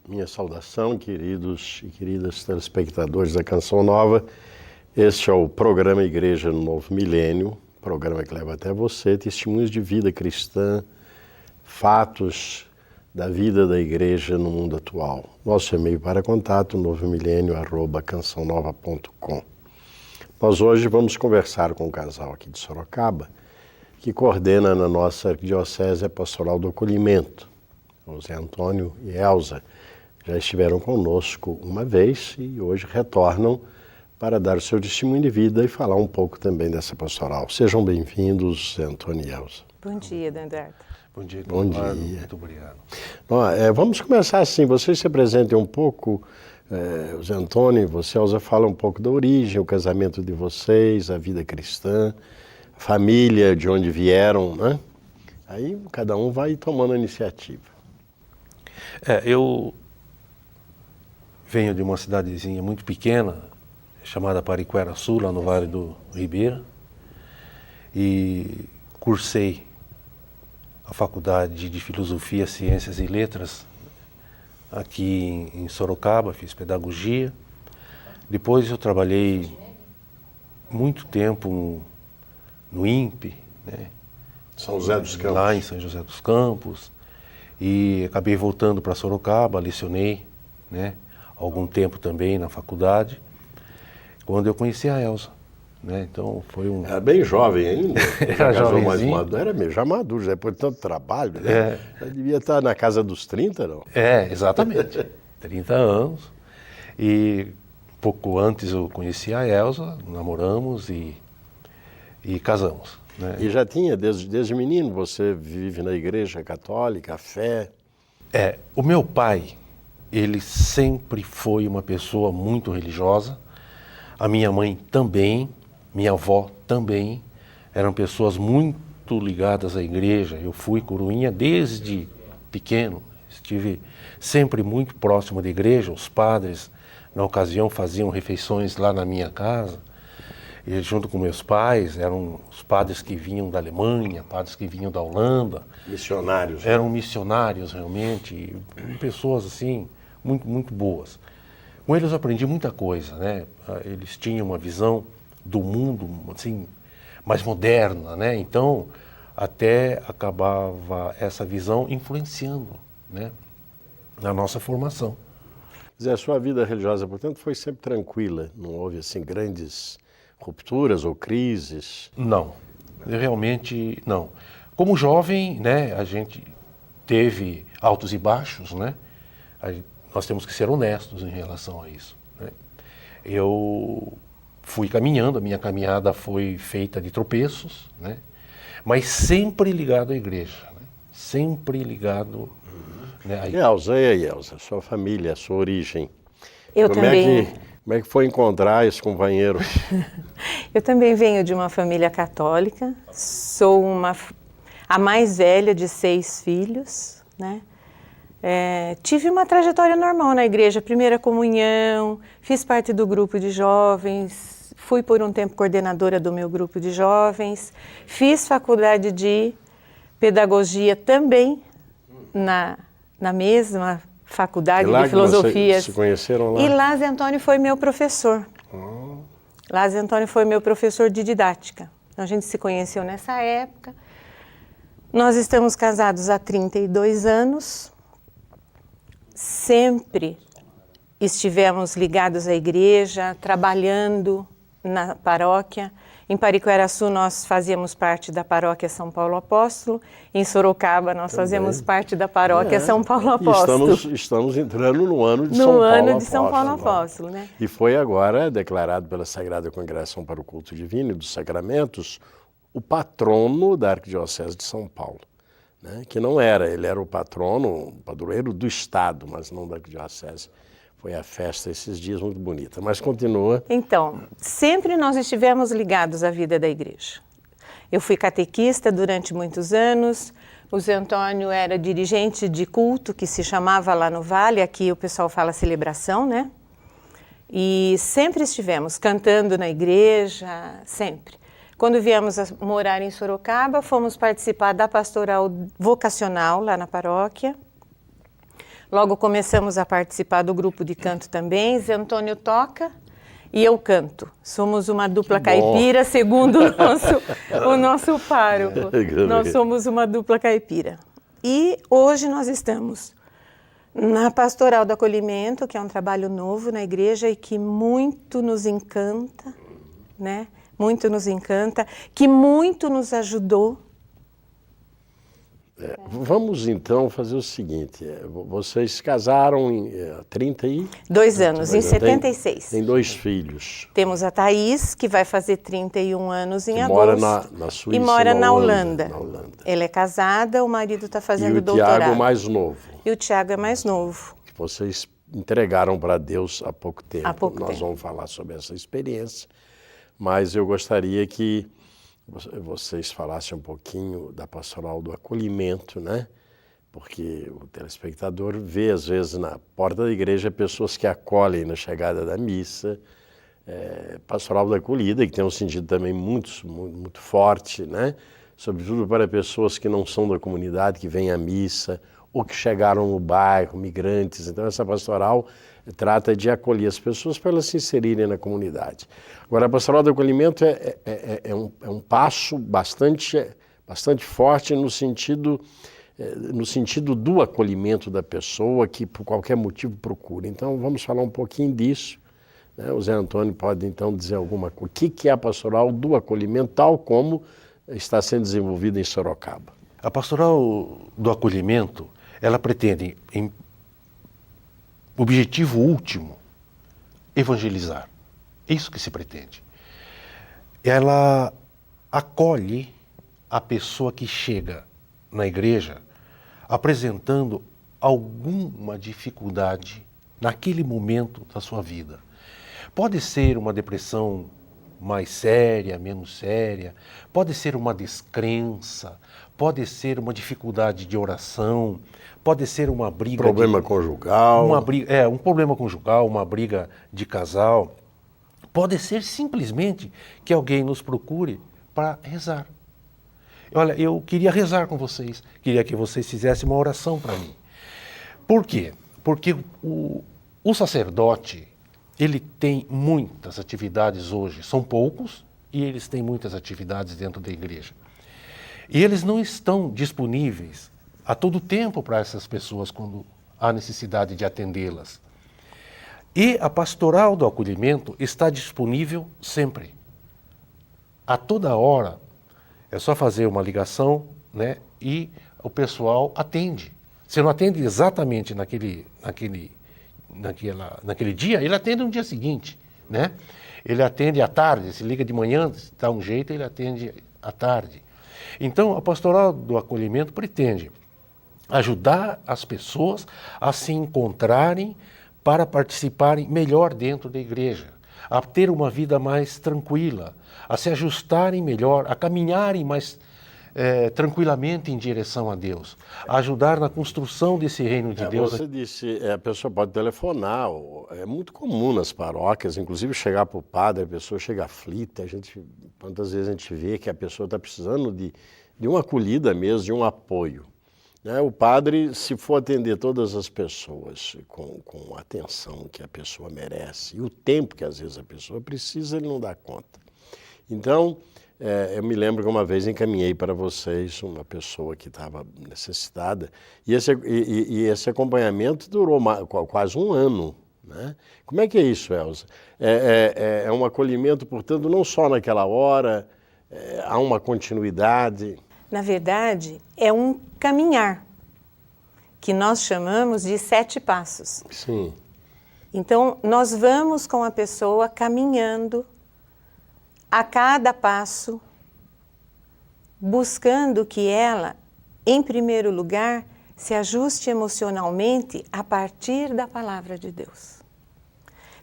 Minha saudação, queridos e queridas telespectadores da Canção Nova. Este é o programa Igreja no Novo Milênio, programa que leva até você testemunhos de vida cristã, fatos da vida da igreja no mundo atual. Nosso e-mail para contato, novomilênio@cançãonova.com. Nós hoje vamos conversar com um casal aqui de Sorocaba, que coordena na nossa Arquidiocese a Pastoral do Acolhimento. O Zé Antônio e Elza já estiveram conosco uma vez e hoje retornam para dar o seu testemunho de vida e falar um pouco também dessa pastoral. Sejam bem-vindos, Zé Antônio e Elza. Bom dia, Eduardo. Bom dia, Bom Eduardo. dia. Muito obrigado. Vamos começar assim, vocês se apresentem um pouco, o Zé Antônio e você, Elza, fala um pouco da origem, o casamento de vocês, a vida cristã, a família, de onde vieram, né? Aí cada um vai tomando a iniciativa. Eu venho de uma cidadezinha muito pequena, chamada Pariquera-Açu, lá no Vale do Ribeira, e cursei a Faculdade de Filosofia, Ciências e Letras aqui em Sorocaba, fiz pedagogia. Depois eu trabalhei muito tempo no INPE, né? São José dos Campos. Lá em São José dos Campos, e acabei voltando para Sorocaba, lecionei, né, algum tempo também na faculdade, quando eu conheci a Elza, né? Então foi um... Era bem jovem ainda. Era jovenzinho. Era mesmo, já maduro, depois de tanto trabalho, né? Já devia estar na casa dos 30, não? Exatamente. 30 anos. E pouco antes eu conheci a Elza, namoramos e casamos, né? E já tinha, desde menino, você vive na igreja católica, a fé? O meu pai, ele sempre foi uma pessoa muito religiosa, a minha mãe também, minha avó também, eram pessoas muito ligadas à igreja. Eu fui coroinha desde pequeno, estive sempre muito próximo da igreja. Os padres, na ocasião, faziam refeições lá na minha casa, e junto com meus pais, eram os padres que vinham da Alemanha, padres que vinham da Holanda. Missionários. Eram missionários realmente, pessoas assim, muito, muito boas. Com eles eu aprendi muita coisa, né? Eles tinham uma visão do mundo, assim, mais moderna, né? Então, até acabava essa visão influenciando, né, na nossa formação. Zé, a sua vida religiosa, portanto, foi sempre tranquila? Não houve, assim, grandes rupturas ou crises? Não, realmente não. Como jovem, né, a gente teve altos e baixos, né? Nós temos que ser honestos em relação a isso, né? Eu fui caminhando, a minha caminhada foi feita de tropeços, né? Mas sempre ligado à igreja, né? Sempre ligado, né, Elza, e aí, Elza, sua família, a sua origem? Eu também. Como é que foi encontrar esse companheiro? Eu também venho de uma família católica, sou a mais velha de 6 filhos, né? Tive uma trajetória normal na igreja, primeira comunhão, fiz parte do grupo de jovens, fui por um tempo coordenadora do meu grupo de jovens, fiz faculdade de pedagogia também na mesma faculdade de filosofia. Se conheceram lá? E lá Zé Antônio foi meu professor. Lá Zé Antônio foi meu professor de didática. A gente se conheceu nessa época. Nós estamos casados há 32 anos. Sempre estivemos ligados à igreja, trabalhando na paróquia. Em Pariquera-Açu nós fazíamos parte da paróquia São Paulo Apóstolo. Em Sorocaba nós Também. fazemos parte da paróquia São Paulo Apóstolo. Estamos entrando no ano de São Paulo Apóstolo, né? E foi agora declarado pela Sagrada Congregação para o Culto Divino e dos Sacramentos o patrono da Arquidiocese de São Paulo, né? Que não era, ele era o patrono, o padroeiro do Estado, mas não da Arquidiocese. Foi a festa esses dias muito bonita, mas continua. Então, sempre nós estivemos ligados à vida da igreja. Eu fui catequista durante muitos anos, o Zé Antônio era dirigente de culto, que se chamava lá no Vale, aqui o pessoal fala celebração, né? E sempre estivemos cantando na igreja, sempre. Quando viemos a morar em Sorocaba, fomos participar da pastoral vocacional lá na paróquia. Logo começamos a participar do grupo de canto também. Zé Antônio toca e eu canto. Somos uma dupla caipira, segundo o nosso pároco. Nós somos uma dupla caipira. E hoje nós estamos na Pastoral do Acolhimento, que é um trabalho novo na igreja e que muito nos encanta, né? Muito nos encanta, que muito nos ajudou. Vamos então fazer o seguinte, vocês casaram em 2 anos, em 76. Tem 2 filhos. Temos a Thaís, que vai fazer 31 anos em que agosto. Mora na Suíça e mora na Holanda. Ela é casada, o marido está fazendo doutorado. doutorado. E o Tiago mais novo. E o Tiago é mais novo. Que vocês entregaram para Deus há pouco tempo. Nós vamos falar sobre essa experiência, mas eu gostaria que vocês falassem um pouquinho da pastoral do acolhimento, né? Porque o telespectador vê, às vezes, na porta da igreja, pessoas que acolhem na chegada da missa, pastoral da acolhida, que tem um sentido também muito forte, né? Sobretudo para pessoas que não são da comunidade, que vêm à missa, ou que chegaram no bairro, migrantes. Então, essa pastoral trata de acolher as pessoas para elas se inserirem na comunidade. Agora, a pastoral do acolhimento é um passo bastante forte no sentido do acolhimento da pessoa que, por qualquer motivo, procura. Então, vamos falar um pouquinho disso, né? O Zé Antônio pode, então, dizer alguma coisa. O que é a pastoral do acolhimento, tal como está sendo desenvolvida em Sorocaba? A pastoral do acolhimento, ela pretende, em objetivo último, evangelizar. É isso que se pretende. Ela acolhe a pessoa que chega na igreja apresentando alguma dificuldade naquele momento da sua vida. Pode ser uma depressão mais séria, menos séria, pode ser uma descrença, pode ser uma dificuldade de oração, pode ser uma briga... Problema conjugal. Um problema conjugal, uma briga de casal. Pode ser simplesmente que alguém nos procure para rezar. Olha, eu queria rezar com vocês, queria que vocês fizessem uma oração para mim. Por quê? Porque o sacerdote, ele tem muitas atividades hoje, são poucos, e eles têm muitas atividades dentro da igreja. E eles não estão disponíveis a todo tempo para essas pessoas quando há necessidade de atendê-las. E a pastoral do acolhimento está disponível sempre. A toda hora, é só fazer uma ligação, né, e o pessoal atende. Se não atende exatamente naquele dia, ele atende no dia seguinte, né? Ele atende à tarde, se liga de manhã, se dá um jeito, ele atende à tarde. Então, a pastoral do acolhimento pretende ajudar as pessoas a se encontrarem para participarem melhor dentro da igreja, a ter uma vida mais tranquila, a se ajustarem melhor, a caminharem mais tranquilamente em direção a Deus, a ajudar na construção desse reino de Deus. Você disse, a pessoa pode telefonar, é muito comum nas paróquias, inclusive chegar para o padre, a pessoa chega aflita, quantas vezes a gente vê que a pessoa está precisando de uma acolhida mesmo, de um apoio. Né? O padre, se for atender todas as pessoas com a atenção que a pessoa merece e o tempo que às vezes a pessoa precisa, ele não dá conta. Então, eu me lembro que uma vez encaminhei para vocês uma pessoa que estava necessitada e esse acompanhamento durou quase um ano. Né? Como é que é isso, Elza? É um acolhimento, portanto, não só naquela hora, há uma continuidade. Na verdade, é um caminhar, que nós chamamos de 7 passos. Sim. Então, nós vamos com a pessoa caminhando a cada passo, buscando que ela, em primeiro lugar, se ajuste emocionalmente a partir da palavra de Deus.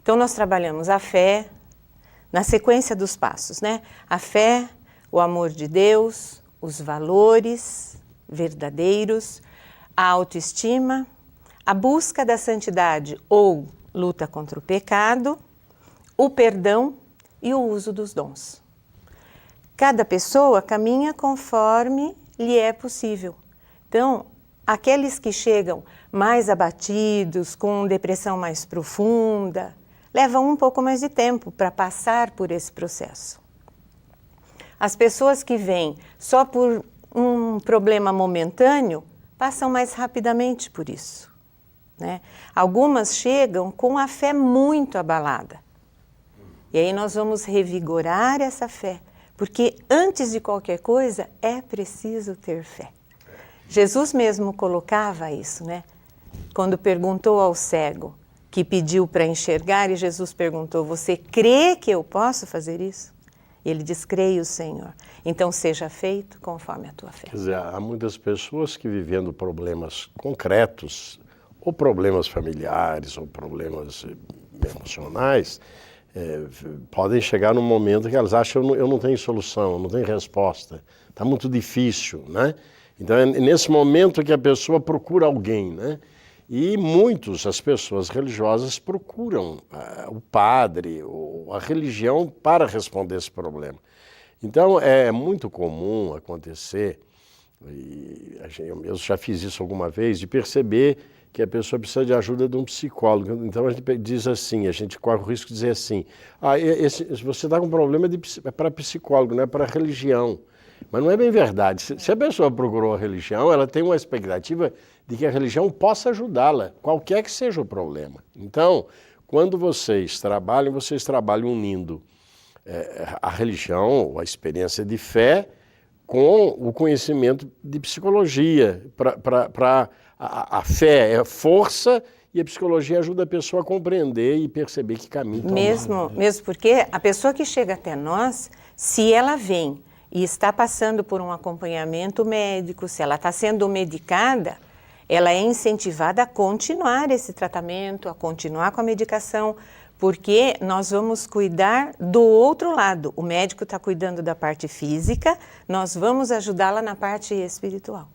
Então, nós trabalhamos a fé, na sequência dos passos, né? A fé, o amor de Deus, os valores verdadeiros, a autoestima, a busca da santidade ou luta contra o pecado, o perdão e o uso dos dons. Cada pessoa caminha conforme lhe é possível. Então, aqueles que chegam mais abatidos, com depressão mais profunda, levam um pouco mais de tempo para passar por esse processo. As pessoas que vêm só por um problema momentâneo, passam mais rapidamente por isso, né? Algumas chegam com a fé muito abalada. E aí nós vamos revigorar essa fé, porque antes de qualquer coisa é preciso ter fé. Jesus mesmo colocava isso, né? Quando perguntou ao cego, que pediu para enxergar, e Jesus perguntou, você crê que eu posso fazer isso? E ele diz, creio, Senhor. Então seja feito conforme a tua fé. Quer dizer, há muitas pessoas que vivendo problemas concretos, ou problemas familiares, ou problemas emocionais, podem chegar num momento que elas acham eu não tenho solução, eu não tenho resposta, está muito difícil, né? Então é nesse momento que a pessoa procura alguém, né? E as pessoas religiosas procuram o padre ou a religião para responder esse problema. Então é muito comum acontecer, e eu mesmo já fiz isso alguma vez, de perceber que a pessoa precisa de ajuda de um psicólogo. Então a gente diz assim, a gente corre o risco de dizer assim, você está com um problema para psicólogo, não é para religião. Mas não é bem verdade. Se a pessoa procurou a religião, ela tem uma expectativa de que a religião possa ajudá-la, qualquer que seja o problema. Então, quando vocês trabalham unindo a religião, a experiência de fé, com o conhecimento de psicologia. A fé é força e a psicologia ajuda a pessoa a compreender e perceber que caminho tomar. Mesmo porque a pessoa que chega até nós, se ela vem e está passando por um acompanhamento médico, se ela está sendo medicada, ela é incentivada a continuar esse tratamento, a continuar com a medicação, porque nós vamos cuidar do outro lado. O médico está cuidando da parte física, nós vamos ajudá-la na parte espiritual.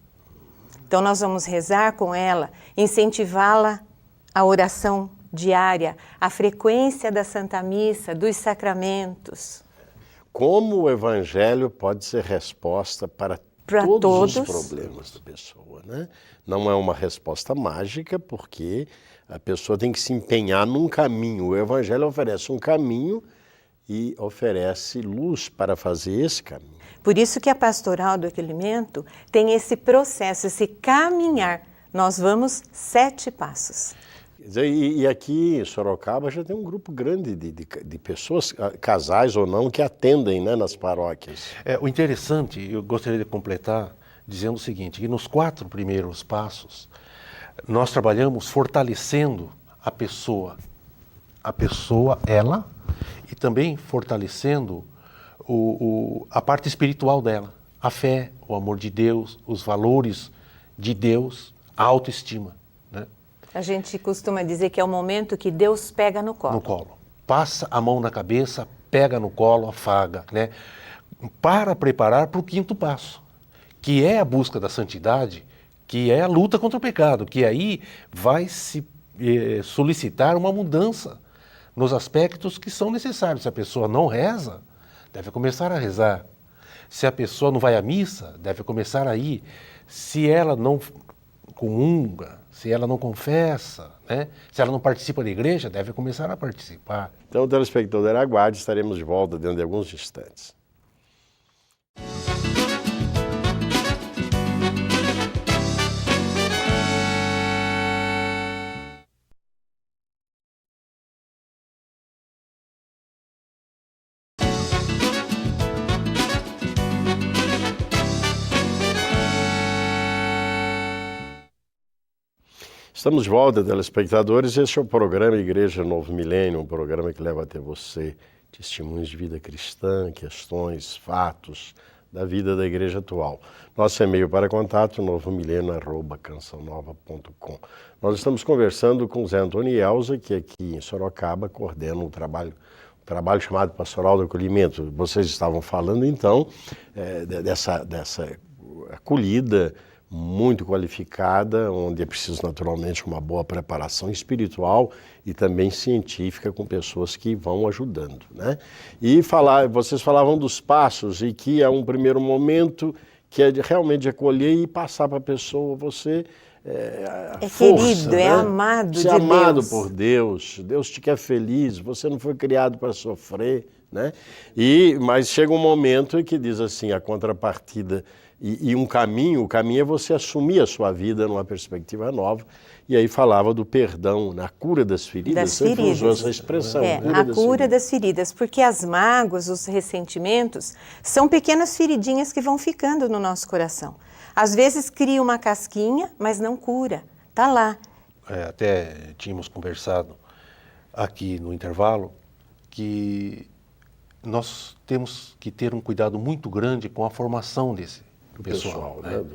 Então nós vamos rezar com ela, incentivá-la à oração diária, à frequência da Santa Missa, dos sacramentos. Como o Evangelho pode ser resposta para todos os problemas da pessoa, né? Não é uma resposta mágica, porque a pessoa tem que se empenhar num caminho. O Evangelho oferece um caminho e oferece luz para fazer esse caminho. Por isso que a pastoral do acolhimento tem esse processo, esse caminhar. Nós vamos 7 passos. E aqui em Sorocaba já tem um grupo grande de pessoas, casais ou não, que atendem, né, nas paróquias. O interessante, eu gostaria de completar dizendo o seguinte, que nos 4 primeiros passos, nós trabalhamos fortalecendo a pessoa, ela, e também fortalecendo a parte espiritual dela, a fé, o amor de Deus, os valores de Deus, a autoestima. Né? A gente costuma dizer que é o momento que Deus pega no colo. No colo. Passa a mão na cabeça, pega no colo, afaga, né? Para preparar para o 5º passo, que é a busca da santidade, que é a luta contra o pecado, que aí vai se solicitar uma mudança nos aspectos que são necessários. Se a pessoa não reza, deve começar a rezar. Se a pessoa não vai à missa, deve começar a ir. Se ela não comunga, se ela não confessa, né? Se ela não participa da igreja, deve começar a participar. Então, telespectador, aguarde, estaremos de volta dentro de alguns instantes. Estamos de volta, telespectadores. Este é o programa Igreja Novo Milênio, um programa que leva até você testemunhos de vida cristã, questões, fatos da vida da igreja atual. Nosso e-mail para contato, novomilênio@cançãonova.com. Nós estamos conversando com Zé Antônio e Elza, que aqui em Sorocaba coordena um trabalho chamado Pastoral do Acolhimento. Vocês estavam falando, então, dessa acolhida muito qualificada, onde é preciso naturalmente uma boa preparação espiritual e também científica com pessoas que vão ajudando, né? E vocês falavam dos passos e que é um primeiro momento que é realmente acolher e passar para a pessoa, você É força, querido, é amado de Você é amado Deus. por Deus, Deus te quer feliz, você não foi criado para sofrer, né? Mas chega um momento em que diz assim, a contrapartida e o caminho é você assumir a sua vida numa perspectiva nova. E aí falava do perdão, na cura das feridas. Das feridas. Usou essa expressão, A cura das feridas, porque as mágoas, os ressentimentos, são pequenas feridinhas que vão ficando no nosso coração. Às vezes cria uma casquinha, mas não cura, tá lá. Até tínhamos conversado aqui no intervalo que nós temos que ter um cuidado muito grande com a formação desse pessoal, né?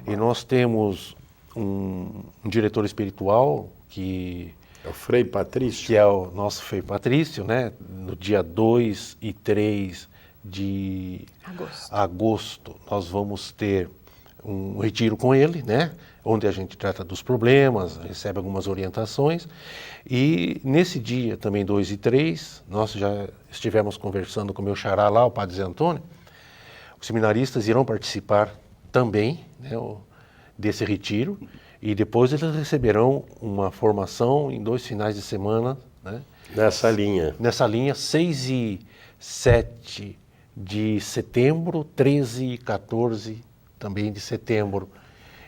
E nós temos um diretor espiritual que é o Frei Patrício. Que é o nosso Frei Patrício, né? No dia 2 e 3 de agosto, nós vamos ter um retiro com ele, né? Onde a gente trata dos problemas, recebe algumas orientações. E nesse dia, também 2 e 3, nós já estivemos conversando com o meu xará lá, o Padre Zé Antônio. Os seminaristas irão participar também, né, desse retiro. E depois eles receberão uma formação em 2 finais de semana, né? Nessa linha. Nessa linha, 6 e 7 de setembro, 13 e 14 também de setembro.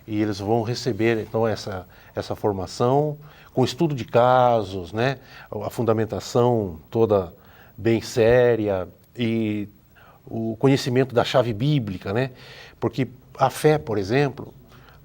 E eles vão receber, então, essa formação com estudo de casos, né? A fundamentação toda bem séria e o conhecimento da chave bíblica, né? Porque a fé, por exemplo,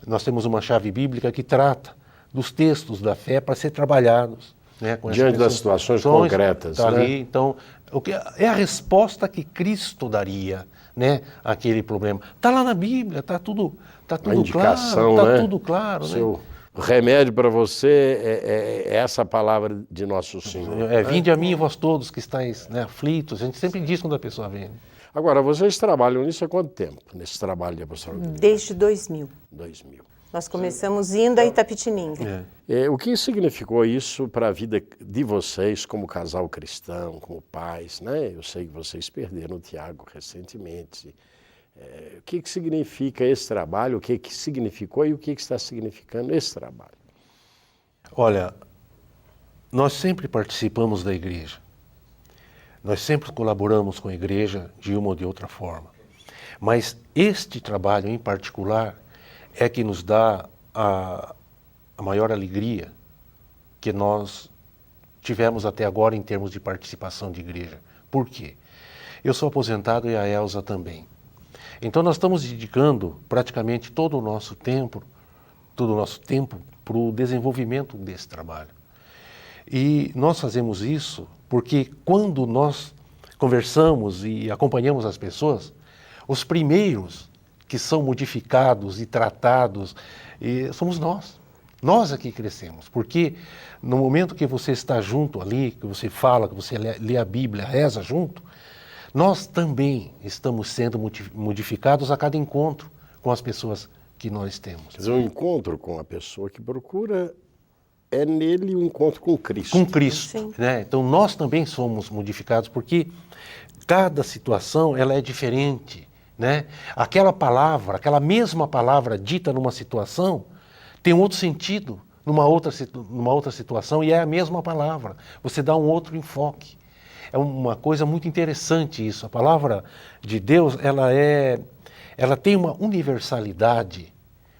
nós temos uma chave bíblica que trata dos textos da fé para ser trabalhados, né? Diante das situações concretas. Tá, né? ali, então, o que é a resposta que Cristo daria, né, àquele problema. Está lá na Bíblia, está tudo a indicação, claro, né? tudo claro. Seu remédio para você é essa palavra de Nosso Senhor. Vinde a mim, vós todos que estáis, né, aflitos. A gente sempre diz quando a pessoa vem. Agora, vocês trabalham nisso há quanto tempo, nesse trabalho de apostolado? Desde 2000. 2000. Nós começamos indo a Itapetininga. O que significou isso para a vida de vocês como casal cristão, como pais, né? Eu sei que vocês perderam o Tiago recentemente. O que significa esse trabalho, o que significou e o que está significando esse trabalho? Olha, nós sempre participamos da igreja. Nós sempre colaboramos com a igreja de uma ou de outra forma. Mas este trabalho em particular é que nos dá a maior alegria que nós tivemos até agora em termos de participação de igreja. Por quê? Eu sou aposentado e a Elza também. Então nós estamos dedicando praticamente todo o nosso tempo para o desenvolvimento desse trabalho. E nós fazemos isso porque quando nós conversamos e acompanhamos as pessoas, os primeiros que são modificados e tratados somos nós. Nós aqui crescemos, porque no momento que você está junto ali, que você fala, que você lê a Bíblia, reza junto, nós também estamos sendo modificados a cada encontro com as pessoas que nós temos. Quer dizer, um encontro com a pessoa que procura é nele um encontro com Cristo. Com Cristo, né? Então nós também somos modificados porque cada situação ela é diferente, né? Aquela mesma palavra dita numa situação tem um outro sentido numa outra situação e é a mesma palavra. Você dá um outro enfoque. É uma coisa muito interessante isso. A palavra de Deus, ela tem uma universalidade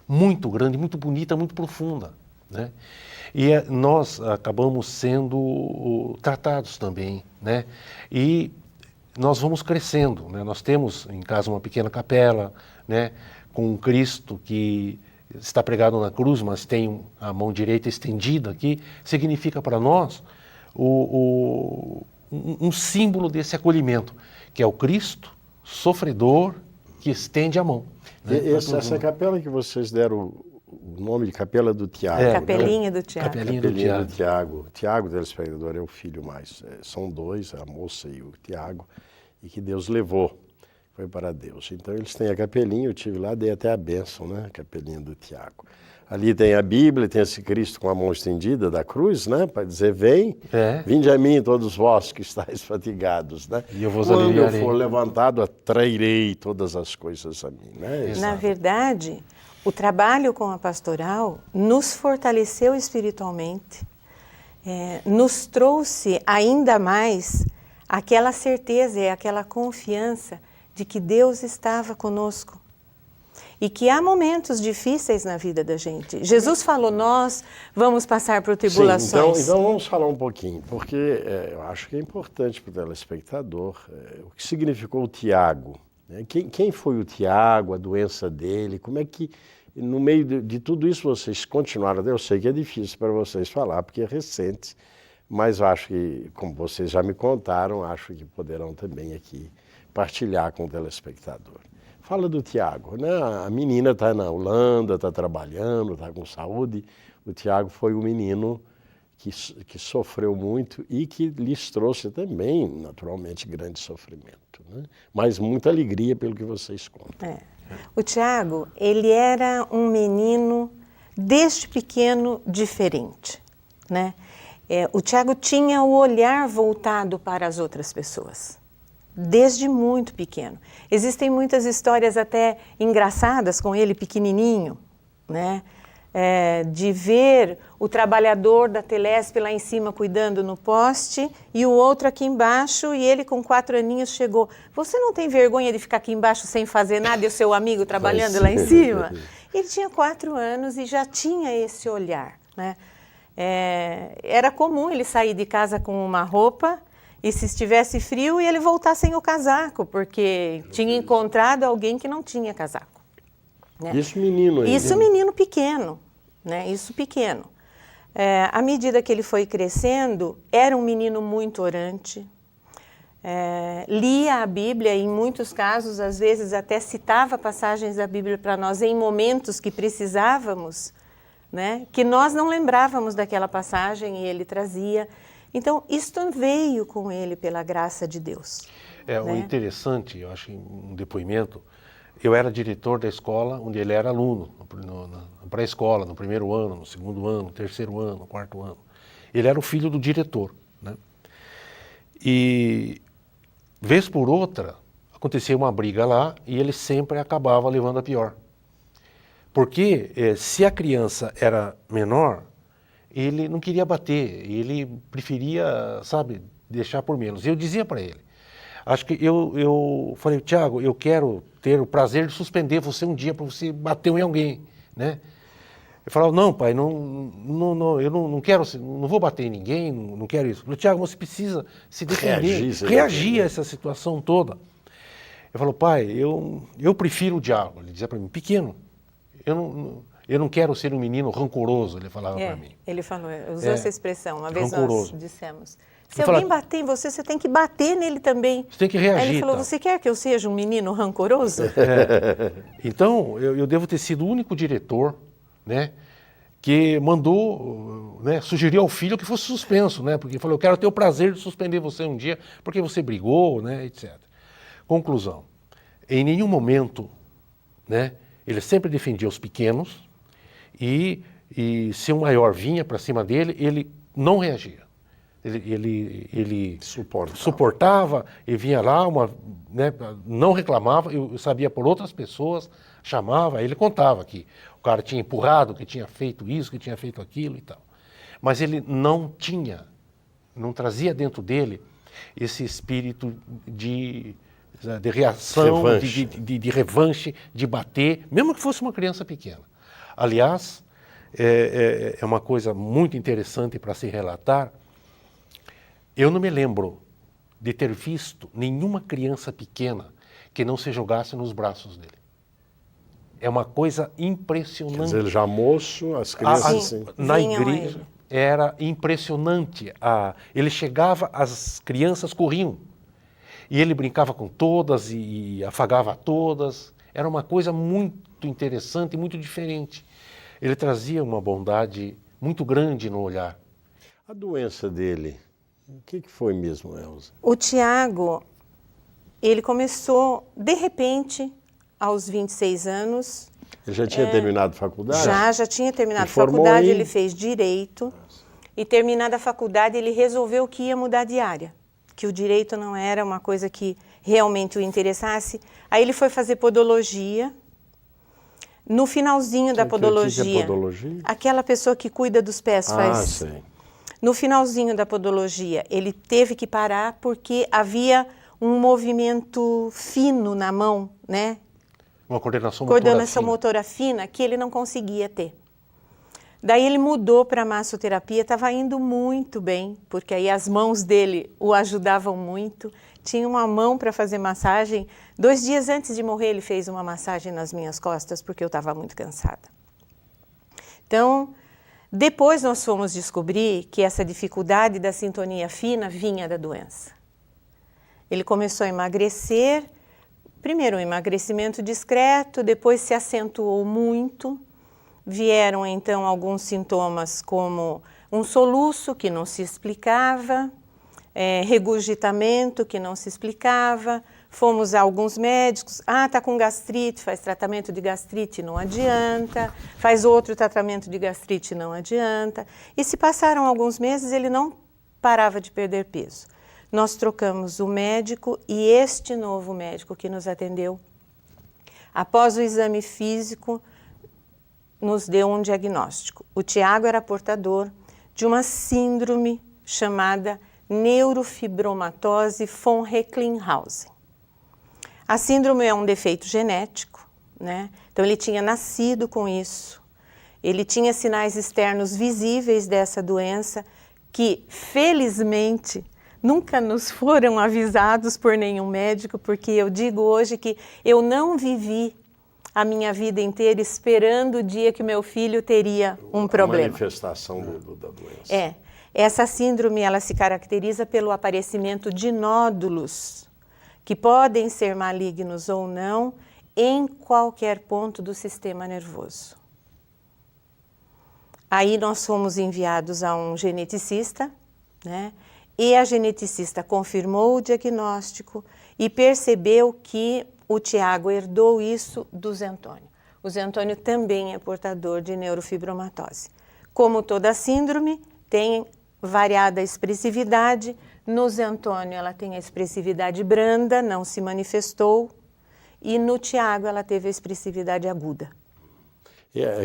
muito grande, muito bonita, muito profunda, né? E nós acabamos sendo tratados também, né? E nós vamos crescendo, né? Nós temos em casa uma pequena capela, né? Com um Cristo que está pregado na cruz, mas tem a mão direita estendida aqui, significa para nós um símbolo desse acolhimento, que é o Cristo sofredor que estende a mão. Né? Essa capela que vocês deram o nome de Capela do Tiago. Capelinha do Tiago. Capelinha do Tiago. Tiago, telespectador, é o filho mais. São dois, a moça e o Tiago, e que Deus levou. foi para Deus. Então eles têm a capelinha, eu tive lá, dei até a bênção, né? A capelinha do Tiago. Ali tem a Bíblia, tem esse Cristo com a mão estendida da cruz, né? Para dizer, vinde a mim todos vós que estáis fatigados, né? E eu vos Quando eu aliviarei. for levantado, atrairei todas as coisas a mim, né? Na verdade, o trabalho com a pastoral nos fortaleceu espiritualmente, nos trouxe ainda mais aquela certeza e aquela confiança de que Deus estava conosco. E que há momentos difíceis na vida da gente. Jesus falou, nós vamos passar por tribulações. Sim, então vamos falar um pouquinho, porque eu acho que é importante para o telespectador o que significou o Tiago. Né? Quem foi o Tiago, a doença dele, como é que, no meio de tudo isso, vocês continuaram, eu sei que é difícil para vocês falar, porque é recente, mas eu acho que, como vocês já me contaram, acho que poderão também aqui partilhar com o telespectador. Fala do Tiago, né? A menina está na Holanda, está trabalhando, está com saúde. O Tiago foi o menino que sofreu muito e que lhes trouxe também, naturalmente, grande sofrimento, né? Mas muita alegria pelo que vocês contam. O Tiago, ele era um menino, desde pequeno, diferente, né? O Tiago tinha o olhar voltado para as outras pessoas. Desde muito pequeno. Existem muitas histórias até engraçadas com ele pequenininho, né? De ver o trabalhador da Telesp lá em cima cuidando no poste e o outro aqui embaixo e ele com 4 aninhos chegou. Você não tem vergonha de ficar aqui embaixo sem fazer nada e o seu amigo trabalhando lá em cima? Ele tinha 4 anos e já tinha esse olhar, né? Era comum ele sair de casa com uma roupa e se estivesse frio, ele voltar sem o casaco, porque tinha encontrado alguém que não tinha casaco. Né? Isso menino aí. Isso menino pequeno, né? Isso pequeno. À medida que ele foi crescendo, era um menino muito orante, lia a Bíblia, em muitos casos, às vezes até citava passagens da Bíblia para nós em momentos que precisávamos, né? Que nós não lembrávamos daquela passagem e ele trazia. Então, isto veio com ele pela graça de Deus. O interessante, eu acho, um depoimento, eu era diretor da escola onde ele era aluno, na pré-escola, no 1º ano, no 2º ano, no 3º ano, no 4º ano. Ele era o filho do diretor, né? E, vez por outra, acontecia uma briga lá e ele sempre acabava levando a pior. Porque se a criança era menor, ele não queria bater, ele preferia, sabe, deixar por menos. Eu dizia para ele, acho que eu falei, Tiago, eu quero ter o prazer de suspender você um dia para você bater em alguém, né? Eu falava, não, pai, eu não quero, não vou bater em ninguém, não quero isso. Eu falei, Tiago, você precisa se defender, reagir a essa situação toda. Eu falo, pai, eu prefiro o diabo. Ele dizia para mim, pequeno, eu não quero ser um menino rancoroso, ele falava para mim. Ele falou, usou essa expressão, uma vez rancoroso. Nós dissemos. Se alguém bater em você, você tem que bater nele também. Você tem que reagir. Aí ele falou, você quer que eu seja um menino rancoroso? Então, eu devo ter sido o único diretor, né, que mandou, né, sugerir ao filho que fosse suspenso, né, porque falou, eu quero ter o prazer de suspender você um dia, porque você brigou, né, etc. Conclusão, em nenhum momento, né, ele sempre defendia os pequenos e se um maior vinha para cima dele, ele não reagia. Ele suportava e vinha lá, né, não reclamava, eu sabia por outras pessoas, chamava, ele contava que o cara tinha empurrado, que tinha feito isso, que tinha feito aquilo e tal. Mas ele não trazia dentro dele esse espírito de reação, de revanche, de bater, mesmo que fosse uma criança pequena. Aliás, é uma coisa muito interessante para se relatar. Eu não me lembro de ter visto nenhuma criança pequena que não se jogasse nos braços dele. É uma coisa impressionante. Quer dizer, ele já moço, as crianças... Na igreja era impressionante. Ele chegava, as crianças corriam. E ele brincava com todas e afagava todas. Era uma coisa muito interessante e muito diferente. Ele trazia uma bondade muito grande no olhar. A doença dele, o que foi mesmo, Elza? O Tiago, ele começou, de repente, aos 26 anos. Ele já tinha terminado faculdade? Já tinha terminado E formou faculdade, em- ele fez Direito. E terminada a faculdade, ele resolveu que ia mudar de área, que o direito não era uma coisa que realmente o interessasse. Aí ele foi fazer podologia. No finalzinho da Que é podologia, podologia? aquela pessoa que cuida dos pés faz. Sei. No finalzinho da podologia, ele teve que parar porque havia um movimento fino na mão, né? Uma coordenação motora Coordenação fina. motora fina que ele não conseguia ter. Daí ele mudou para a massoterapia, estava indo muito bem, porque aí as mãos dele o ajudavam muito. Tinha uma mão para fazer massagem. 2 dias antes de morrer, ele fez uma massagem nas minhas costas, porque eu estava muito cansada. Então, depois nós fomos descobrir que essa dificuldade da sintonia fina vinha da doença. Ele começou a emagrecer, primeiro um emagrecimento discreto, depois se acentuou muito. Vieram então alguns sintomas como um soluço que não se explicava, regurgitamento que não se explicava. Fomos a alguns médicos, está com gastrite, faz tratamento de gastrite, não adianta, faz outro tratamento de gastrite, não adianta. E se passaram alguns meses, ele não parava de perder peso. Nós trocamos o médico e este novo médico que nos atendeu, após o exame físico, nos deu um diagnóstico. O Tiago era portador de uma síndrome chamada neurofibromatose von Recklinghausen. A síndrome é um defeito genético, né? Então ele tinha nascido com isso. Ele tinha sinais externos visíveis dessa doença que, felizmente, nunca nos foram avisados por nenhum médico, porque eu digo hoje que eu não vivi a minha vida inteira esperando o dia que meu filho teria um problema. A manifestação da doença. Essa síndrome ela se caracteriza pelo aparecimento de nódulos que podem ser malignos ou não em qualquer ponto do sistema nervoso. Aí nós fomos enviados a um geneticista, né? E a geneticista confirmou o diagnóstico e percebeu que o Tiago herdou isso do Zé Antônio. O Zé Antônio também é portador de neurofibromatose. Como toda síndrome, tem variada expressividade. No Zé Antônio, ela tem a expressividade branda, não se manifestou. E no Tiago, ela teve a expressividade aguda.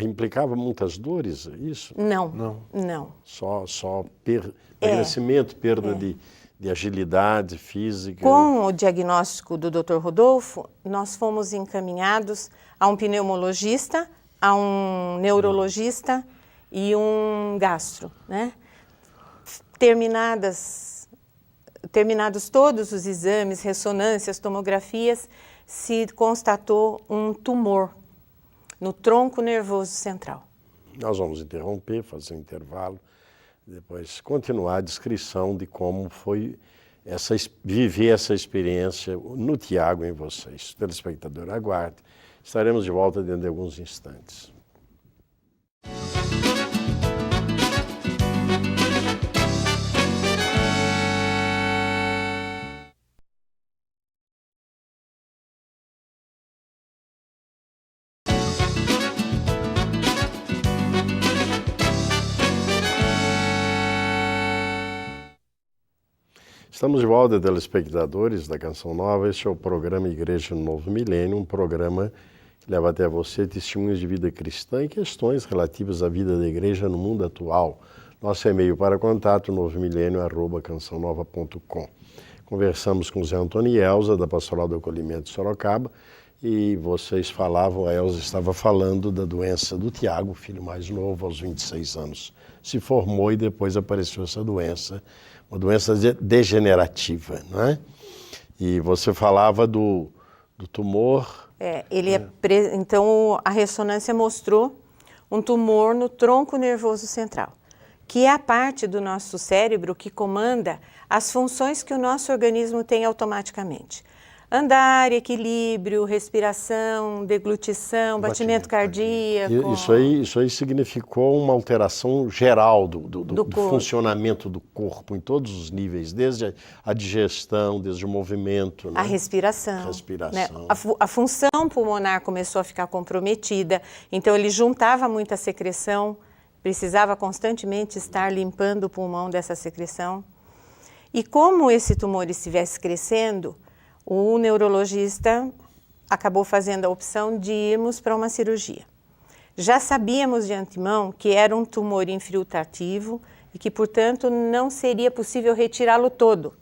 Implicava muitas dores, isso? Não. Só emagrecimento, perda de agilidade física. Com o diagnóstico do Dr. Rodolfo, nós fomos encaminhados a um pneumologista, a um neurologista e um gastro, né? Terminados todos os exames, ressonâncias, tomografias, se constatou um tumor no tronco nervoso central. Nós vamos interromper, fazer um intervalo, depois continuar a descrição de como foi viver essa experiência no Tiago em vocês. Telespectador, aguarde. Estaremos de volta dentro de alguns instantes. Estamos de volta, telespectadores da Canção Nova. Este é o programa Igreja no Novo Milênio, um programa que leva até você testemunhos de vida cristã e questões relativas à vida da igreja no mundo atual. Nosso e-mail para contato, novomilênio@cançãonova.com. Conversamos com o Zé Antônio e Elza, da Pastoral do Acolhimento de Sorocaba, e vocês falavam, a Elza estava falando da doença do Tiago, filho mais novo, aos 26 anos. Se formou e depois apareceu essa doença, uma doença degenerativa, não é? E você falava do tumor. Então, a ressonância mostrou um tumor no tronco nervoso central, que é a parte do nosso cérebro que comanda as funções que o nosso organismo tem automaticamente. Andar, equilíbrio, respiração, deglutição, batimento cardíaco. Isso aí significou uma alteração geral do corpo. funcionamento do corpo em todos os níveis, desde a digestão, desde o movimento, né? A respiração. Respiração. Né? A função pulmonar começou a ficar comprometida, então ele juntava muita secreção, precisava constantemente estar limpando o pulmão dessa secreção. E como esse tumor estivesse crescendo, o neurologista acabou fazendo a opção de irmos para uma cirurgia. Já sabíamos de antemão que era um tumor infiltrativo e que, portanto, não seria possível retirá-lo todo.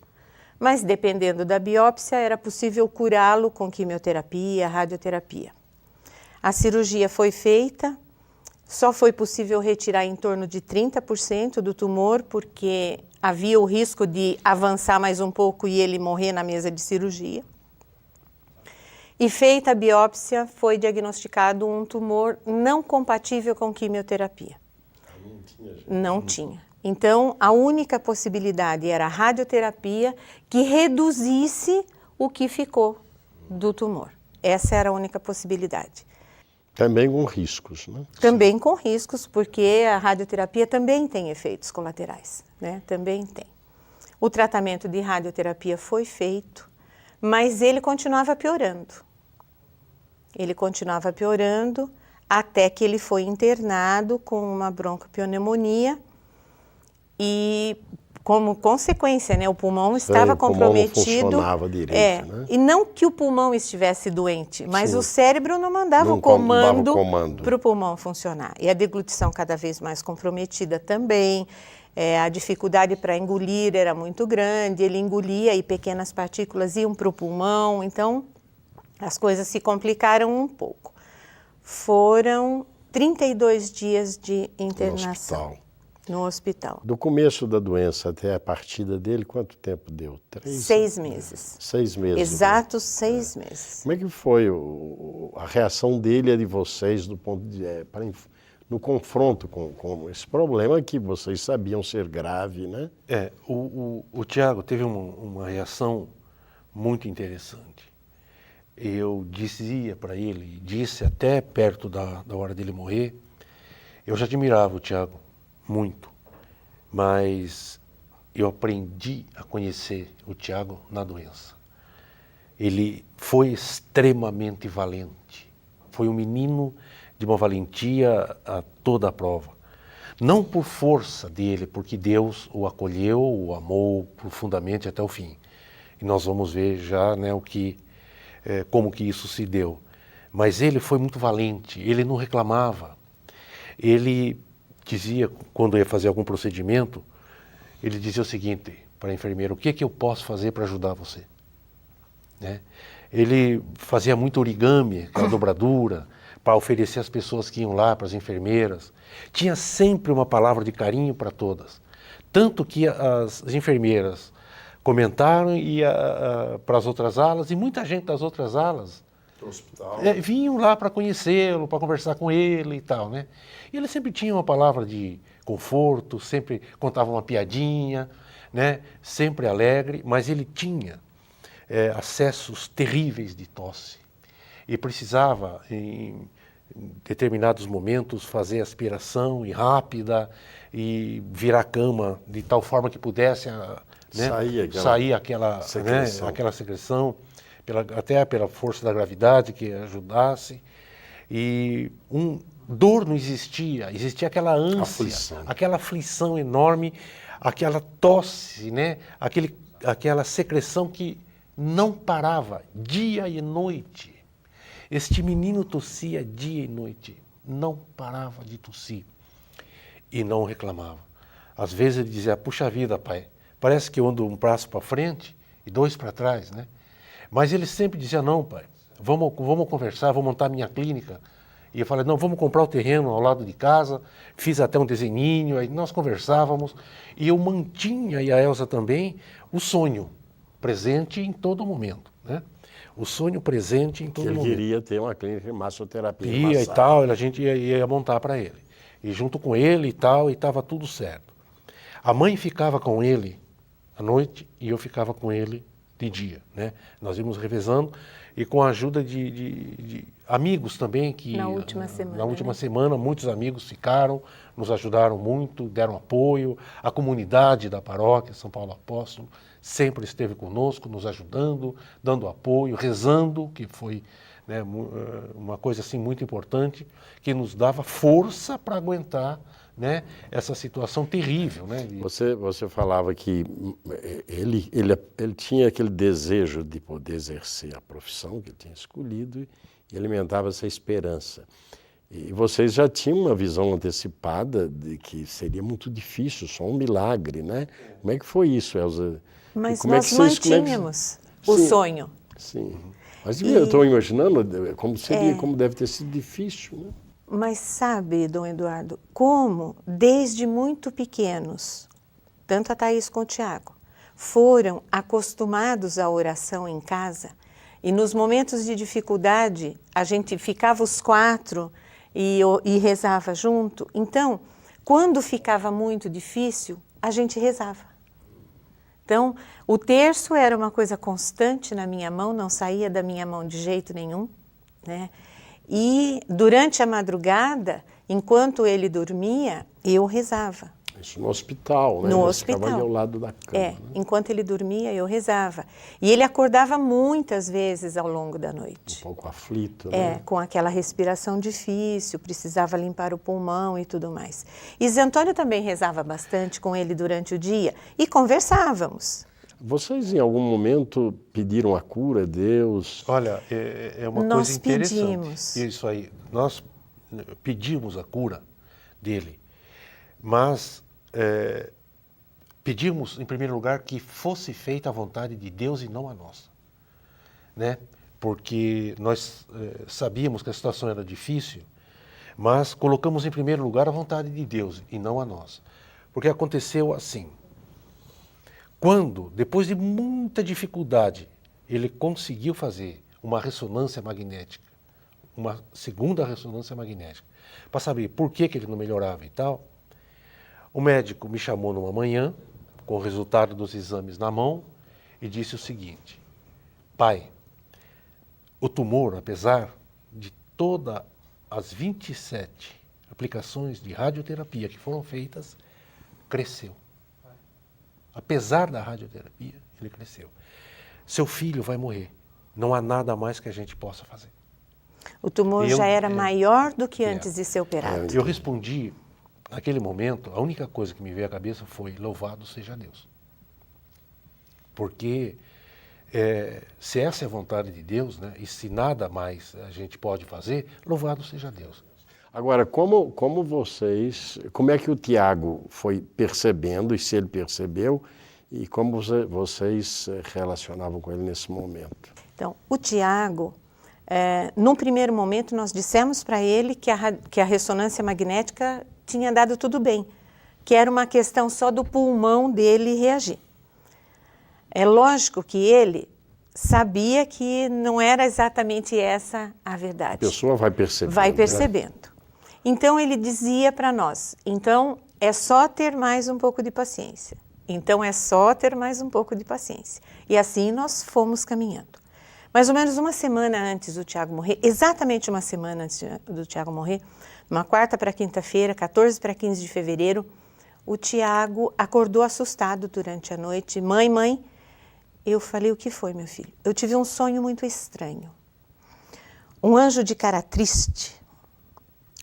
Mas, dependendo da biópsia, era possível curá-lo com quimioterapia, radioterapia. A cirurgia foi feita, só foi possível retirar em torno de 30% do tumor, porque havia o risco de avançar mais um pouco e ele morrer na mesa de cirurgia. E feita a biópsia, foi diagnosticado um tumor não compatível com quimioterapia. Não tinha. Então, a única possibilidade era a radioterapia que reduzisse o que ficou do tumor. Essa era a única possibilidade. Também com riscos, né? Também com riscos, porque a radioterapia também tem efeitos colaterais, né? Também tem. O tratamento de radioterapia foi feito, mas ele continuava piorando. Ele continuava piorando até que ele foi internado com uma broncopneumonia e, como consequência, né, o pulmão estava comprometido. O pulmão não funcionava direito, né? E não que o pulmão estivesse doente, mas Sim. o cérebro não mandava Não o comando comando. para o pulmão funcionar. E a deglutição cada vez mais comprometida também, a dificuldade para engolir era muito grande, ele engolia e pequenas partículas iam para o pulmão, então as coisas se complicaram um pouco. Foram 32 dias de internação no hospital. Do começo da doença até a partida dele, quanto tempo deu? 6 meses. 6 meses. Exatos 6 meses. Como é que foi a reação dele e de vocês do ponto de, no confronto com esse problema que vocês sabiam ser grave, né? O Tiago teve uma reação muito interessante. Eu dizia para ele, disse até perto da hora dele morrer, eu já admirava o Tiago muito, mas eu aprendi a conhecer o Tiago na doença. Ele foi extremamente valente, foi um menino de uma valentia a toda a prova. Não por força dele, porque Deus o acolheu, o amou profundamente até o fim. E nós vamos ver já, né, como que isso se deu. Mas ele foi muito valente, ele não reclamava. Ele dizia, quando ia fazer algum procedimento, ele dizia o seguinte para a enfermeira: o que eu posso fazer para ajudar você? Né? Ele fazia muito origami, aquela dobradura, para oferecer às pessoas que iam lá, para as enfermeiras. Tinha sempre uma palavra de carinho para todas. Tanto que as enfermeiras comentaram e para as outras alas, e muita gente das outras alas Do hospital. vinham lá para conhecê-lo, para conversar com ele e tal, né? E ele sempre tinha uma palavra de conforto, sempre contava uma piadinha, né? Sempre alegre, mas ele tinha acessos terríveis de tosse e precisava, em determinados momentos, fazer aspiração e rápida e virar a cama de tal forma que pudesse sair aquela secreção, aquela secreção até pela força da gravidade que ajudasse. E dor não existia, existia aquela ânsia, aquela aflição enorme, aquela tosse, né? Aquela secreção que não parava dia e noite. Este menino tossia dia e noite, não parava de tossir e não reclamava. Às vezes ele dizia: puxa vida, pai, parece que eu ando um passo para frente e 2 para trás, né? Mas ele sempre dizia: não, pai, vamos conversar, vou montar minha clínica. E eu falei: não, vamos comprar o terreno ao lado de casa. Fiz até um desenhinho, aí nós conversávamos. E eu mantinha, e a Elza também, o sonho presente em todo momento, né? O sonho presente em todo momento. Ele queria ter uma clínica de massoterapia. E tal, a gente ia montar para ele. E junto com ele e tal, e estava tudo certo. A mãe ficava com ele à noite e eu ficava com ele de dia, né? Nós íamos revezando e com a ajuda de amigos também que Na última semana, na última né? semana muitos amigos ficaram, nos ajudaram muito, deram apoio. A comunidade da paróquia São Paulo Apóstolo sempre esteve conosco, nos ajudando, dando apoio, rezando, que foi, né, uma coisa assim muito importante, que nos dava força para aguentar, né, essa situação terrível, né? Você falava que ele tinha aquele desejo de poder exercer a profissão que ele tinha escolhido e alimentava essa esperança. E vocês já tinham uma visão antecipada de que seria muito difícil, só um milagre, né? Como é que foi isso, Elza? Mas Como é nós que vocês- como é que- mantínhamos o Sim. sonho. Sim. Mas eu estou imaginando como seria, como deve ter sido difícil, né? Mas sabe, Dom Eduardo, como desde muito pequenos, tanto a Thaís quanto o Tiago, foram acostumados à oração em casa e nos momentos de dificuldade a gente ficava os 4 e rezava junto. Então, quando ficava muito difícil, a gente rezava. Então, o terço era uma coisa constante na minha mão, não saía da minha mão de jeito nenhum, né? E durante a madrugada, enquanto ele dormia, eu rezava. Isso no hospital, né? No Você ficava ali hospital. ao lado da cama, né? Enquanto ele dormia, eu rezava. E ele acordava muitas vezes ao longo da noite. Um pouco aflito, né? Com aquela respiração difícil, precisava limpar o pulmão e tudo mais. E Zé Antônio também rezava bastante com ele durante o dia e conversávamos. Vocês em algum momento pediram a cura a Deus? Olha, é uma Nós coisa interessante. pedimos. Isso aí, nós pedimos a cura dele, mas pedimos, em primeiro lugar, que fosse feita a vontade de Deus e não a nossa, né? Porque nós sabíamos que a situação era difícil, mas colocamos em primeiro lugar a vontade de Deus e não a nossa. Porque aconteceu assim. Quando, depois de muita dificuldade, ele conseguiu fazer uma ressonância magnética, uma segunda ressonância magnética, para saber por que ele não melhorava e tal, o médico me chamou numa manhã, com o resultado dos exames na mão, e disse o seguinte: pai, o tumor, apesar de todas as 27 aplicações de radioterapia que foram feitas, cresceu. Apesar da radioterapia, ele cresceu. Seu filho vai morrer. Não há nada mais que a gente possa fazer. O tumor já era maior do que antes de ser operado. Eu respondi, naquele momento, a única coisa que me veio à cabeça foi: louvado seja Deus. Porque se essa é a vontade de Deus, né, e se nada mais a gente pode fazer, louvado seja Deus. Agora, como é que o Tiago foi percebendo, e se ele percebeu, e como vocês relacionavam com ele nesse momento? Então, o Tiago, num primeiro momento, nós dissemos para ele que a ressonância magnética tinha dado tudo bem, que era uma questão só do pulmão dele reagir. É lógico que ele sabia que não era exatamente essa a verdade. A pessoa vai percebendo. Vai né? percebendo. Então, ele dizia para nós: então, é só ter mais um pouco de paciência. Então, é só ter mais um pouco de paciência. E assim nós fomos caminhando. Mais ou menos uma semana antes do Tiago morrer, exatamente uma semana antes do Tiago morrer, numa quarta para quinta-feira, 14 para 15 de fevereiro, o Tiago acordou assustado durante a noite. Mãe, eu falei: o que foi, meu filho? Eu tive um sonho muito estranho. Um anjo de cara triste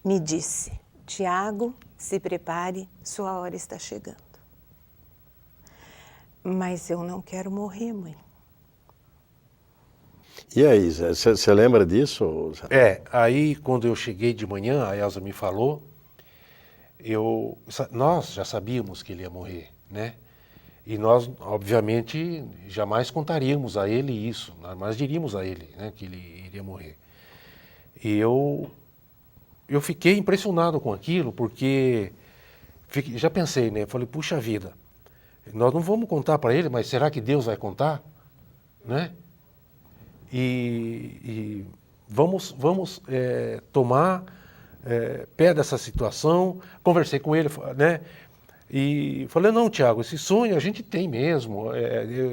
me disse: Tiago, se prepare, sua hora está chegando. Mas eu não quero morrer, mãe. E aí, Zé, você lembra disso, Zé? Aí quando eu cheguei de manhã, a Elza me falou, nós já sabíamos que ele ia morrer, né? E nós, obviamente, jamais contaríamos a ele isso, mas diríamos a ele, né, que ele iria morrer. E eu fiquei impressionado com aquilo, porque já pensei, né? Falei: puxa vida, nós não vamos contar para ele, mas será que Deus vai contar? Né? E vamos tomar pé dessa situação. Conversei com ele, né? E falei, não, Tiago, esse sonho a gente tem mesmo,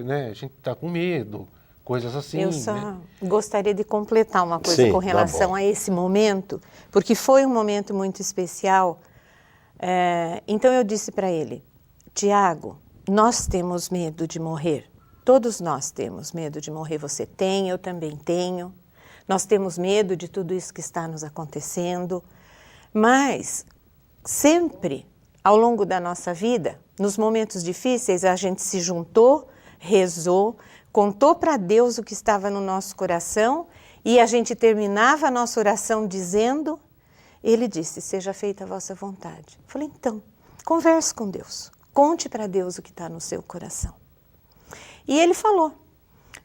né, a gente está com medo, coisas assim. Eu só né? gostaria de completar uma coisa Sim, com tá relação bom. a esse momento, porque foi um momento muito especial. Então eu disse para ele, Tiago, nós temos medo de morrer. Todos nós temos medo de morrer. Você tem, eu também tenho. Nós temos medo de tudo isso que está nos acontecendo. Mas sempre, ao longo da nossa vida, nos momentos difíceis, a gente se juntou, rezou, contou para Deus o que estava no nosso coração e a gente terminava a nossa oração dizendo, ele disse, seja feita a vossa vontade. Eu falei, então, converse com Deus, conte para Deus o que está no seu coração. E ele falou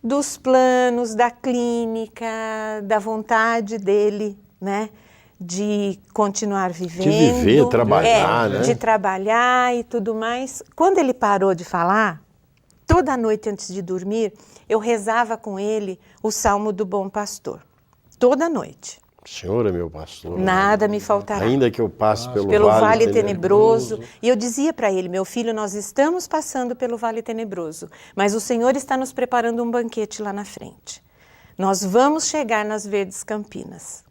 dos planos, da clínica, da vontade dele, né? De continuar vivendo. De viver, trabalhar, né? De trabalhar e tudo mais. Quando ele parou de falar, toda noite antes de dormir, eu rezava com ele o Salmo do Bom Pastor. Toda noite. Senhor é meu pastor. Nada me faltará. Ainda que eu passe Pelo vale tenebroso. E eu dizia para ele, meu filho, nós estamos passando pelo vale tenebroso, mas o Senhor está nos preparando um banquete lá na frente. Nós vamos chegar nas verdes campinas.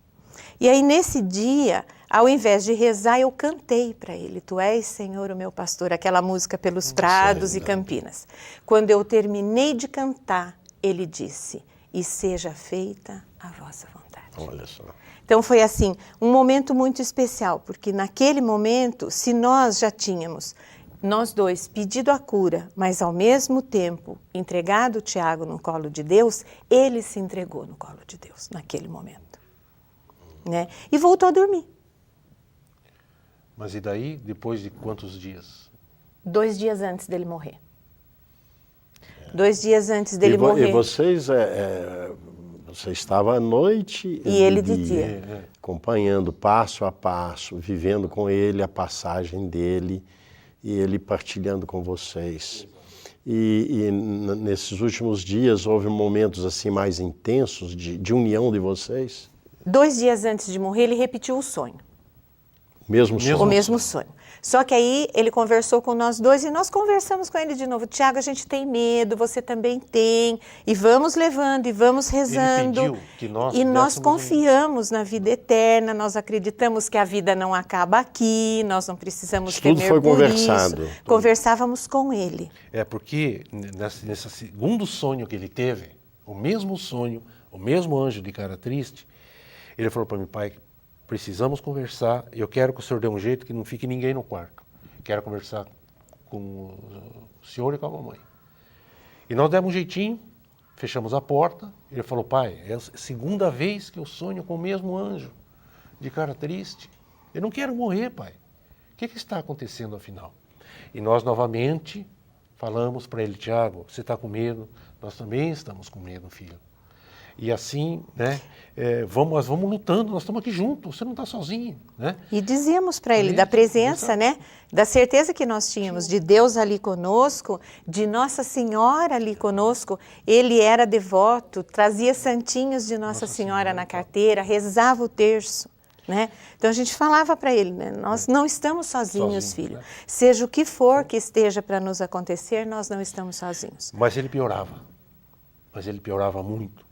E aí, nesse dia, ao invés de rezar, eu cantei para ele, Tu és, Senhor, o meu pastor, aquela música pelos prados e campinas. Quando eu terminei de cantar, ele disse, e seja feita a vossa vontade. Olha só. Então foi assim, um momento muito especial, porque naquele momento, se nós já tínhamos, nós dois, pedido a cura, mas ao mesmo tempo entregado o Tiago no colo de Deus, ele se entregou no colo de Deus naquele momento. Né? E voltou a dormir. Mas e daí, depois de quantos dias? 2 dias antes dele morrer. 2 dias antes dele morrer. E vocês, você estava à noite e ele de dia. Acompanhando passo a passo, vivendo com ele a passagem dele e ele partilhando com vocês. E nesses últimos dias houve momentos assim mais intensos de união de vocês? 2 dias antes de morrer, ele repetiu o sonho. Mesmo sonho? O mesmo sonho. Só que aí ele conversou com nós dois e nós conversamos com ele de novo. Tiago, a gente tem medo, você também tem. E vamos levando, e vamos rezando. Ele pediu que nós e nós confiamos na vida eterna, nós acreditamos que a vida não acaba aqui, nós não precisamos temer tudo foi por conversado. isso. Conversávamos com ele. Porque nesse segundo sonho que ele teve, o mesmo sonho, o mesmo anjo de cara triste, ele falou para mim, pai, precisamos conversar, eu quero que o senhor dê um jeito que não fique ninguém no quarto. Quero conversar com o senhor e com a mamãe. E nós demos um jeitinho, fechamos a porta, ele falou, pai, é a segunda vez que eu sonho com o mesmo anjo, de cara triste. Eu não quero morrer, pai. O que está acontecendo afinal? E nós novamente falamos para ele, Tiago, você está com medo? Nós também estamos com medo, filho. E assim, né, nós vamos lutando, nós estamos aqui juntos, você não está sozinho, né? E dizíamos para ele da presença, né, da certeza que nós tínhamos de Deus ali conosco, de Nossa Senhora ali conosco. Ele era devoto, trazia santinhos de Nossa Senhora na carteira, rezava o terço, né? Então a gente falava para ele, né, nós não estamos sozinhos, filho. Né? Seja o que for que esteja para nos acontecer, nós não estamos sozinhos. Mas ele piorava muito.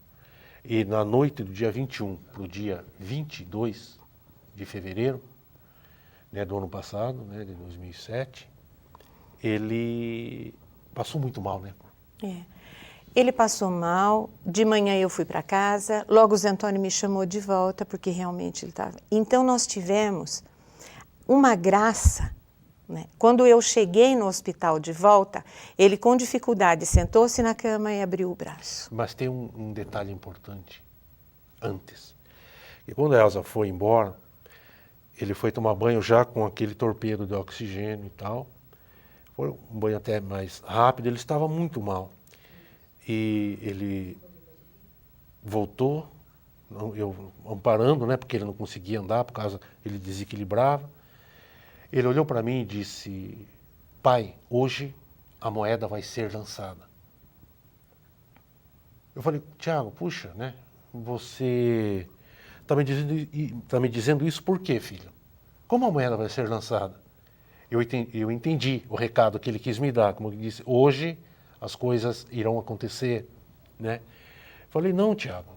E na noite do dia 21 para o dia 22 de fevereiro, né, do ano passado, né, de 2007, ele passou muito mal, né? Ele passou mal, de manhã eu fui para casa, logo o Zé Antônio me chamou de volta, porque realmente ele estava... Então nós tivemos uma graça, né? Quando eu cheguei no hospital de volta, ele com dificuldade sentou-se na cama e abriu o braço. Mas tem um detalhe importante antes. E quando a Elza foi embora, ele foi tomar banho já com aquele torpedo de oxigênio e tal. Foi um banho até mais rápido, ele estava muito mal. E ele voltou, eu amparando, né, porque ele não conseguia andar, por causa ele desequilibrava. Ele olhou para mim e disse, pai, hoje a moeda vai ser lançada. Eu falei, Tiago, puxa, né? Você está me dizendo isso por quê, filho? Como a moeda vai ser lançada? eu entendi o recado que ele quis me dar, como ele disse, hoje as coisas irão acontecer, né? Falei, não, Tiago,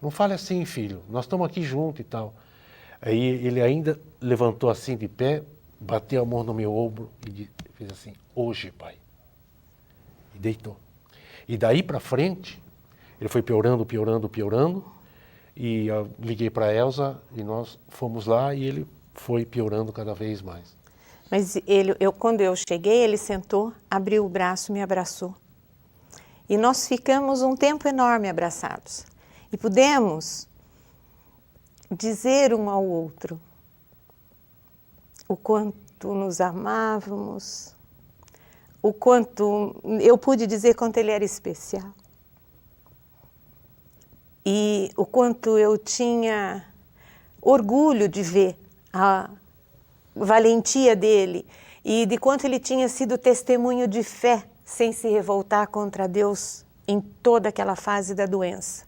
não fale assim, filho, nós estamos aqui juntos e tal. Aí ele ainda levantou assim de pé, bateu a mão no meu ombro e fez assim, hoje, pai. E deitou. E daí para frente, ele foi piorando, piorando, piorando, e eu liguei para a Elza e nós fomos lá e ele foi piorando cada vez mais. Mas quando eu cheguei, ele sentou, abriu o braço, me abraçou. E nós ficamos um tempo enorme abraçados. E pudemos dizer um ao outro o quanto nos amávamos, o quanto eu pude dizer quanto ele era especial. E o quanto eu tinha orgulho de ver a valentia dele e de quanto ele tinha sido testemunho de fé sem se revoltar contra Deus em toda aquela fase da doença.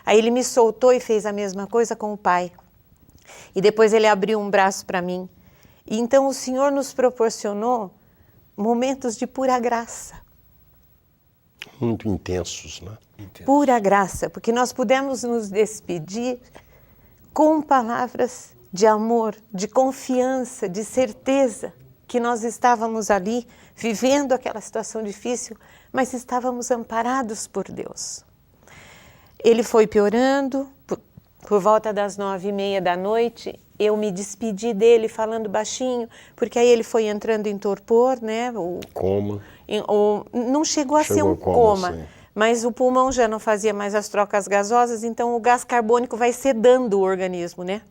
Aí ele me soltou e fez a mesma coisa com o pai. E depois ele abriu um braço para mim. E então o Senhor nos proporcionou momentos de pura graça. Muito intensos, né? Pura graça, porque nós pudemos nos despedir com palavras de amor, de confiança, de certeza que nós estávamos ali vivendo aquela situação difícil, mas estávamos amparados por Deus. Ele foi piorando, por volta das 9h30 da noite, eu me despedi dele falando baixinho, porque aí ele foi entrando em torpor, né? Coma. Não chegou a ser um coma, mas o pulmão já não fazia mais as trocas gasosas, então o gás carbônico vai sedando o organismo, né?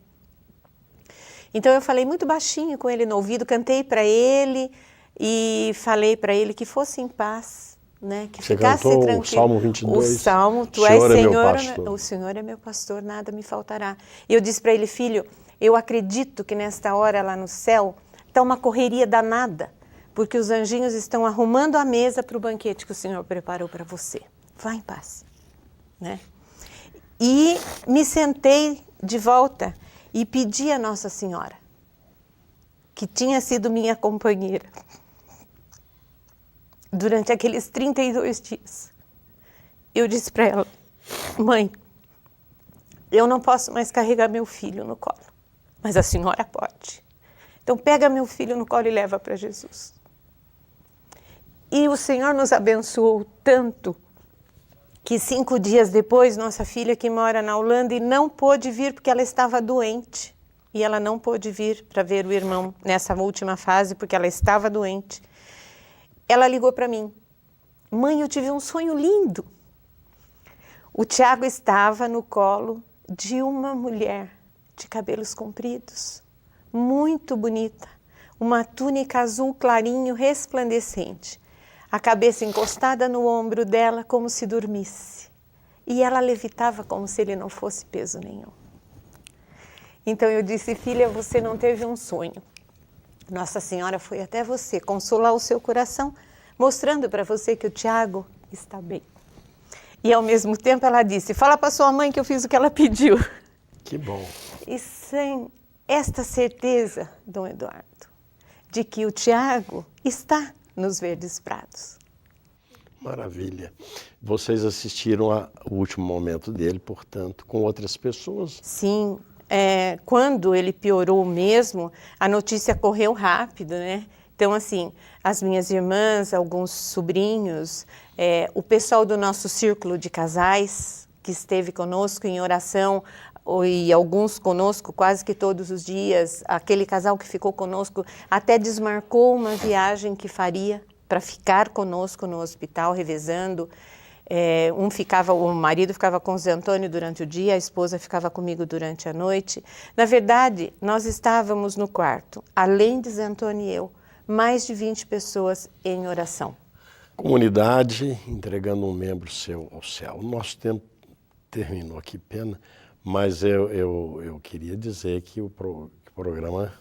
Então eu falei muito baixinho com ele no ouvido, cantei para ele e falei para ele que fosse em paz, né? Que você ficasse cantou tranquilo. O Salmo 22. O Salmo, tu és Senhor, o Senhor é meu pastor, nada me faltará. E eu disse para ele, filho, eu acredito que nesta hora lá no céu está uma correria danada, porque os anjinhos estão arrumando a mesa para o banquete que o Senhor preparou para você. Vá em paz, né? E me sentei de volta e pedi a Nossa Senhora, que tinha sido minha companheira durante aqueles 32 dias. Eu disse para ela, mãe, eu não posso mais carregar meu filho no colo, mas a senhora pode. Então pega meu filho no colo e leva para Jesus. E o Senhor nos abençoou tanto que 5 dias depois, nossa filha que mora na Holanda e não pôde vir porque ela estava doente. E ela não pôde vir para ver o irmão nessa última fase porque ela estava doente. Ela ligou para mim. Mãe, eu tive um sonho lindo. O Tiago estava no colo de uma mulher de cabelos compridos, muito bonita, uma túnica azul clarinho, resplandecente. A cabeça encostada no ombro dela como se dormisse. E ela levitava como se ele não fosse peso nenhum. Então eu disse, filha, você não teve um sonho. Nossa Senhora foi até você consolar o seu coração, mostrando para você que o Tiago está bem. E ao mesmo tempo ela disse, fala para sua mãe que eu fiz o que ela pediu. Que bom. E sem esta certeza, Dom Eduardo, de que o Tiago está nos verdes prados. Maravilha. Vocês assistiram ao último momento dele, portanto, com outras pessoas? Sim. Quando ele piorou mesmo, a notícia correu rápido, né? Então, assim, as minhas irmãs, alguns sobrinhos, o pessoal do nosso círculo de casais, que esteve conosco em oração, e alguns conosco quase que todos os dias, aquele casal que ficou conosco até desmarcou uma viagem que faria para ficar conosco no hospital, revezando. O marido ficava com o Zé Antônio durante o dia, a esposa ficava comigo durante a noite. Na verdade, nós estávamos no quarto, além de Zé Antônio e eu, mais de 20 pessoas em oração. Comunidade entregando um membro seu ao céu. O nosso tempo terminou aqui, pena, mas eu queria dizer que o programa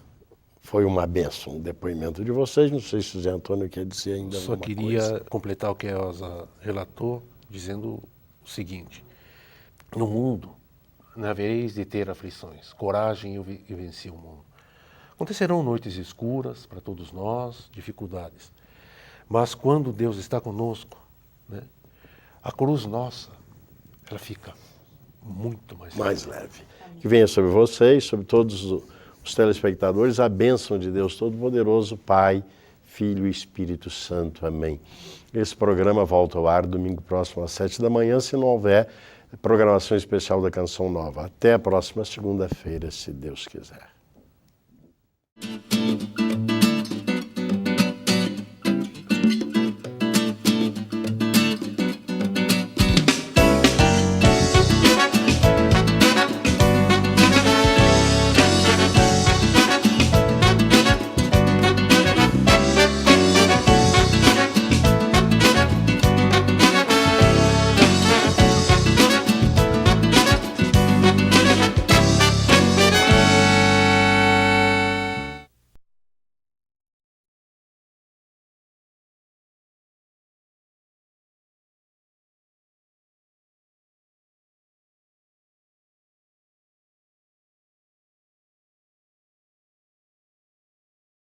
foi uma bênção, um depoimento de vocês. Não sei se o Zé Antônio quer dizer ainda alguma coisa. Só queria completar o que a Elza relatou, dizendo o seguinte, no mundo, na vez de ter aflições, coragem, eu venci o mundo. Acontecerão noites escuras para todos nós, dificuldades. Mas quando Deus está conosco, né, a cruz nossa, ela fica muito mais leve. Que venha sobre você e sobre todos os telespectadores a bênção de Deus Todo-Poderoso, Pai, Filho e Espírito Santo. Amém. Esse programa volta ao ar domingo próximo às 7 da manhã, se não houver programação especial da Canção Nova. Até a próxima segunda-feira, se Deus quiser.